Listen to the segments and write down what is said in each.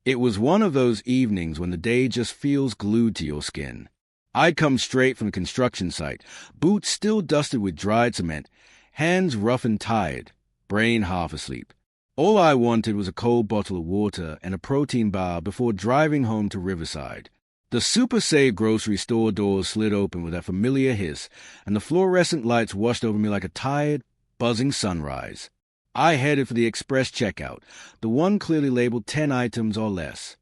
It was one of those evenings when the day just feels glued to your skin. I'd come straight from the construction site, boots still dusted with dried cement, hands rough and tired, brain half asleep. All I wanted was a cold bottle of water and a protein bar before driving home to Riverside. The Super Save grocery store doors slid open with that familiar hiss, and the fluorescent lights washed over me like a tired, buzzing sunrise. I headed for the express checkout, the one clearly labeled 10 items or less.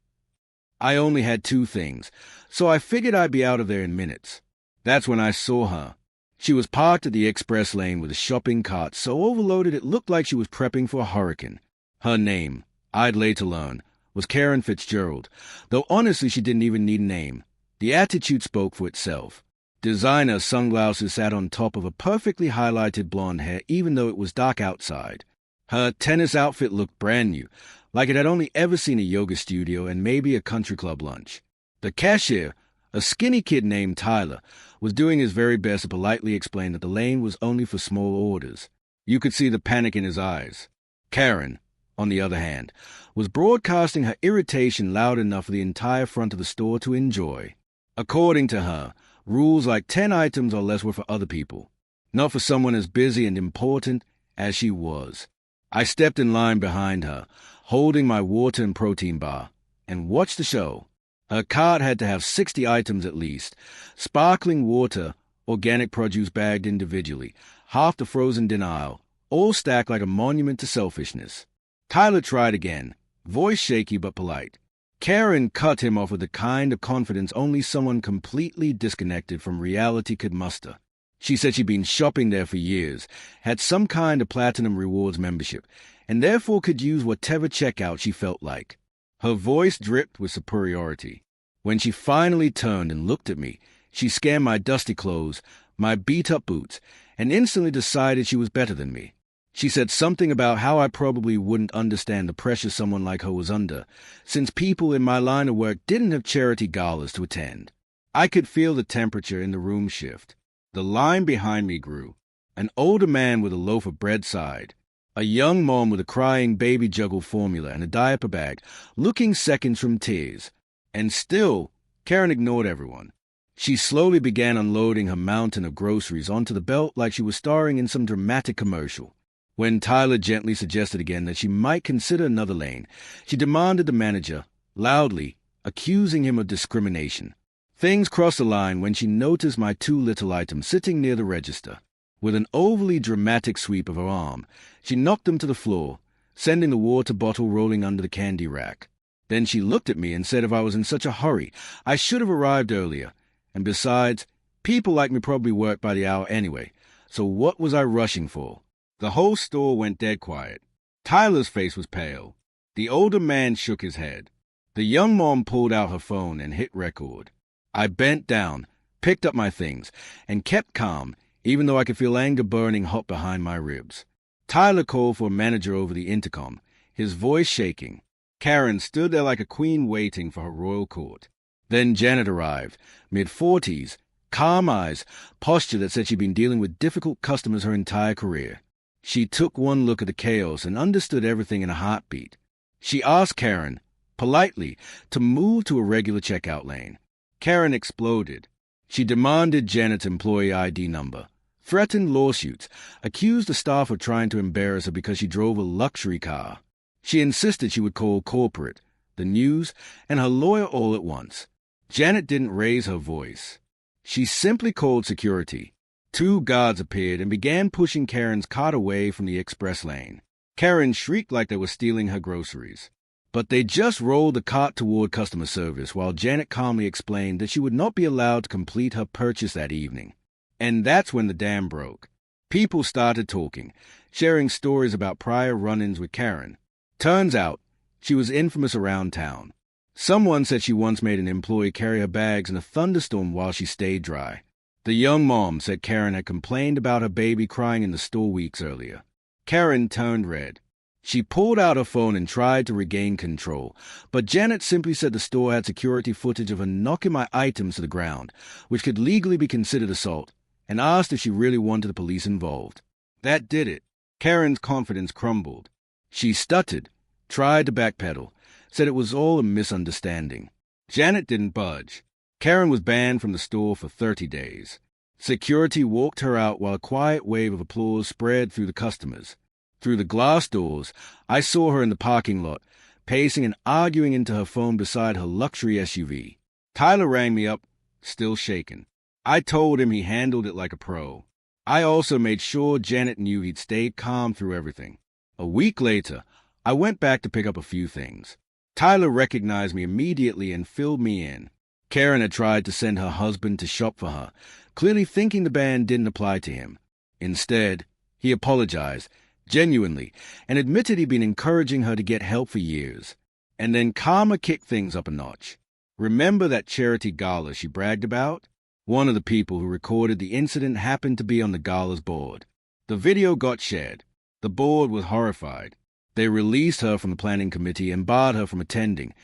I only had 2 things, so I figured I'd be out of there in minutes. That's when I saw her. She was parked at the express lane with a shopping cart so overloaded it looked like she was prepping for a hurricane. Her name, I'd later learn, was Karen Fitzgerald, though honestly she didn't even need a name. The attitude spoke for itself. Designer sunglasses sat on top of a perfectly highlighted blonde hair even though it was dark outside. Her tennis outfit looked brand new, like it had only ever seen a yoga studio and maybe a country club lunch. The cashier, a skinny kid named Tyler, was doing his very best to politely explain that the lane was only for small orders. You could see the panic in his eyes. Karen, on the other hand, was broadcasting her irritation loud enough for the entire front of the store to enjoy. According to her, rules like 10 items or less were for other people, not for someone as busy and important as she was. I stepped in line behind her, holding my water and protein bar, and watched the show. Her cart had to have 60 items at least, sparkling water, organic produce bagged individually, half the frozen dinner aisle, all stacked like a monument to selfishness. Tyler tried again, voice shaky but polite. Karen cut him off with the kind of confidence only someone completely disconnected from reality could muster. She said she'd been shopping there for years, had some kind of platinum rewards membership, and therefore could use whatever checkout she felt like. Her voice dripped with superiority. When she finally turned and looked at me, she scanned my dusty clothes, my beat-up boots, and instantly decided she was better than me. She said something about how I probably wouldn't understand the pressure someone like her was under, since people in my line of work didn't have charity galas to attend. I could feel the temperature in the room shift. The line behind me grew. An older man with a loaf of bread sighed. A young mom with a crying baby juggled formula and a diaper bag, looking seconds from tears. And still, Karen ignored everyone. She slowly began unloading her mountain of groceries onto the belt like she was starring in some dramatic commercial. When Tyler gently suggested again that she might consider another lane, she demanded the manager, loudly, accusing him of discrimination. Things crossed the line when she noticed my 2 little items sitting near the register. With an overly dramatic sweep of her arm, she knocked them to the floor, sending the water bottle rolling under the candy rack. Then she looked at me and said if I was in such a hurry, I should have arrived earlier. And besides, people like me probably work by the hour anyway, so what was I rushing for? The whole store went dead quiet. Tyler's face was pale. The older man shook his head. The young mom pulled out her phone and hit record. I bent down, picked up my things, and kept calm, even though I could feel anger burning hot behind my ribs. Tyler called for a manager over the intercom, his voice shaking. Karen stood there like a queen waiting for her royal court. Then Janet arrived, mid-40s, calm eyes, posture that said she'd been dealing with difficult customers her entire career. She took one look at the chaos and understood everything in a heartbeat. She asked Karen, politely, to move to a regular checkout lane. Karen exploded. She demanded Janet's employee ID number, threatened lawsuits, accused the staff of trying to embarrass her because she drove a luxury car. She insisted she would call corporate, the news, and her lawyer all at once. Janet didn't raise her voice. She simply called security. 2 guards appeared and began pushing Karen's cart away from the express lane. Karen shrieked like they were stealing her groceries. But they just rolled the cart toward customer service while Janet calmly explained that she would not be allowed to complete her purchase that evening. And that's when the dam broke. People started talking, sharing stories about prior run-ins with Karen. Turns out, she was infamous around town. Someone said she once made an employee carry her bags in a thunderstorm while she stayed dry. The young mom said Karen had complained about her baby crying in the store weeks earlier. Karen turned red. She pulled out her phone and tried to regain control, but Janet simply said the store had security footage of her knocking my items to the ground, which could legally be considered assault, and asked if she really wanted the police involved. That did it. Karen's confidence crumbled. She stuttered, tried to backpedal, said it was all a misunderstanding. Janet didn't budge. Karen was banned from the store for 30 days. Security walked her out while a quiet wave of applause spread through the customers. Through the glass doors, I saw her in the parking lot, pacing and arguing into her phone beside her luxury SUV. Tyler rang me up, still shaken. I told him he handled it like a pro. I also made sure Janet knew he'd stayed calm through everything. A week later, I went back to pick up a few things. Tyler recognized me immediately and filled me in. Karen had tried to send her husband to shop for her, clearly thinking the ban didn't apply to him. Instead, he apologized, genuinely, and admitted he'd been encouraging her to get help for years. And then karma kicked things up a notch. Remember that charity gala she bragged about? One of the people who recorded the incident happened to be on the gala's board. The video got shared. The board was horrified. They released her from the planning committee and barred her from attending,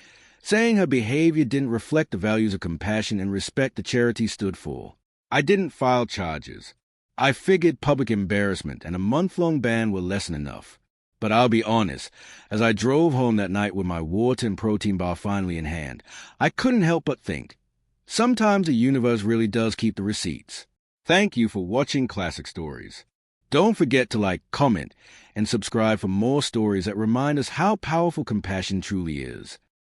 saying her behavior didn't reflect the values of compassion and respect the charity stood for. I didn't file charges. I figured public embarrassment and a month-long ban were less than enough. But I'll be honest, as I drove home that night with my water and protein bar finally in hand, I couldn't help but think, sometimes the universe really does keep the receipts. Thank you for watching Classic Stories. Don't forget to like, comment, and subscribe for more stories that remind us how powerful compassion truly is.